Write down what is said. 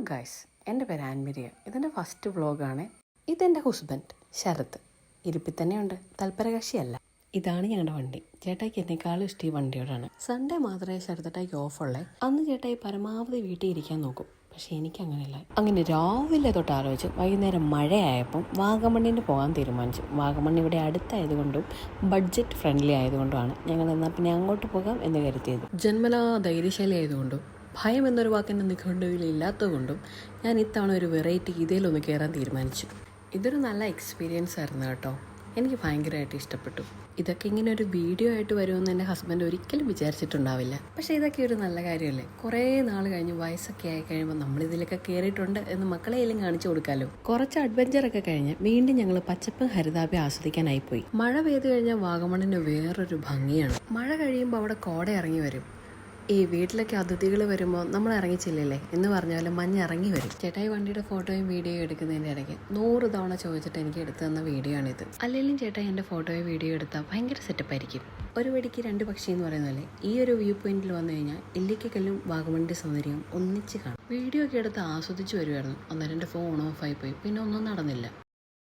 Guys, എൻ്റെ പേര് ആൻമരിയ. ഇതെൻ്റെ ഫസ്റ്റ് വ്ളോഗാണ്. ഇതെൻ്റെ ഹസ്ബൻഡ് ശരത്. ഇരുപ്പിൽ തന്നെയുണ്ട്, തൽപരകക്ഷിയല്ല. ഇതാണ് ഞങ്ങളുടെ വണ്ടി. ചേട്ടായിക്ക് എന്നെക്കാളും ഇഷ്ടം ഈ വണ്ടിയോടാണ്. സൺഡേ മാത്രമേ ശരത്തേട്ടായിക്ക് ഓഫുള്ളേ. അന്ന് ചേട്ടായി പരമാവധി വീട്ടിൽ ഇരിക്കാൻ നോക്കും. പക്ഷെ എനിക്ക് അങ്ങനെയല്ല. അങ്ങനെ രാവിലെ തൊട്ട് ആലോചിച്ച് വൈകുന്നേരം മഴയായപ്പം വാഗമണ്ണിന് പോകാൻ തീരുമാനിച്ചു. വാഗമൺ ഇവിടെ അടുത്തായതുകൊണ്ടും ബഡ്ജറ്റ് ഫ്രണ്ട്ലി ആയതുകൊണ്ടുമാണ് ഞങ്ങൾ എന്നാൽ പിന്നെ അങ്ങോട്ട് പോകാം എന്ന് കരുതിയത്. ജന്മനാ ധൈര്യശാലി ആയതുകൊണ്ടും ഭയം എന്നൊരു വാക്കിൻ്റെ നിഘണ്ടുവിലില്ലാത്തതുകൊണ്ടും ഞാൻ ഇത്തവണ ഒരു വെറൈറ്റി ഇതിലൊന്ന് കയറാൻ തീരുമാനിച്ചു. ഇതൊരു നല്ല എക്സ്പീരിയൻസ് ആയിരുന്നു കേട്ടോ. എനിക്ക് ഭയങ്കരമായിട്ട് ഇഷ്ടപ്പെട്ടു. ഇതൊക്കെ ഇങ്ങനെ ഒരു വീഡിയോ ആയിട്ട് വരുമെന്ന് എൻ്റെ ഹസ്ബൻഡ് ഒരിക്കലും വിചാരിച്ചിട്ടുണ്ടാവില്ല. പക്ഷേ ഇതൊക്കെ ഒരു നല്ല കാര്യമല്ലേ. കുറേ നാൾ കഴിഞ്ഞ് വയസ്സൊക്കെ ആയി കഴിയുമ്പോൾ നമ്മളിതിലൊക്കെ കയറിയിട്ടുണ്ട് എന്ന് മക്കളെയെല്ലാം കാണിച്ചു കൊടുക്കാമല്ലോ. കുറച്ച് അഡ്വഞ്ചറൊക്കെ കഴിഞ്ഞ് വീണ്ടും ഞങ്ങൾ പച്ചപ്പും ഹരിതാപയും ആസ്വദിക്കാനായിപ്പോയി. മഴ പെയ്തു കഴിഞ്ഞാൽ വാഗമണ്ണിന് വേറൊരു ഭംഗിയാണ്. മഴ കഴിയുമ്പോൾ അവിടെ കോട ഇറങ്ങി വരും. ഈ വീട്ടിലൊക്കെ അതിഥികൾ വരുമ്പോൾ നമ്മൾ ഇറങ്ങിച്ചില്ലേ എന്ന് പറഞ്ഞാലും മഞ്ഞ് ഇറങ്ങി വരും. ചേട്ടായി വണ്ടിയുടെ ഫോട്ടോയും വീഡിയോയും എടുക്കുന്നതിൻ്റെ ഇടയ്ക്ക് 100 തവണ ചോദിച്ചിട്ട് എനിക്ക് എടുത്തു തന്ന വീഡിയോ ആണിത്. അല്ലെങ്കിലും ചേട്ടായി എൻ്റെ ഫോട്ടോയും വീഡിയോ എടുത്താൽ ഭയങ്കര സെറ്റപ്പായിരിക്കും. ഒരു വെടിക്ക് 2 പക്ഷി എന്ന് പറയുന്ന പോലെ ഈ ഒരു വ്യൂ പോയിന്റിൽ വന്നു കഴിഞ്ഞാൽ ഇല്ലിക്കല്ലും വാഗമണിൻ്റെ സൗന്ദര്യവും ഒന്നിച്ച് കാണും. വീഡിയോ ഒക്കെ എടുത്ത് ആസ്വദിച്ച് വരുമായിരുന്നു. അന്നേരം എൻ്റെ ഫോൺ ഓഫായി പോയി. പിന്നെ ഒന്നും നടന്നില്ല.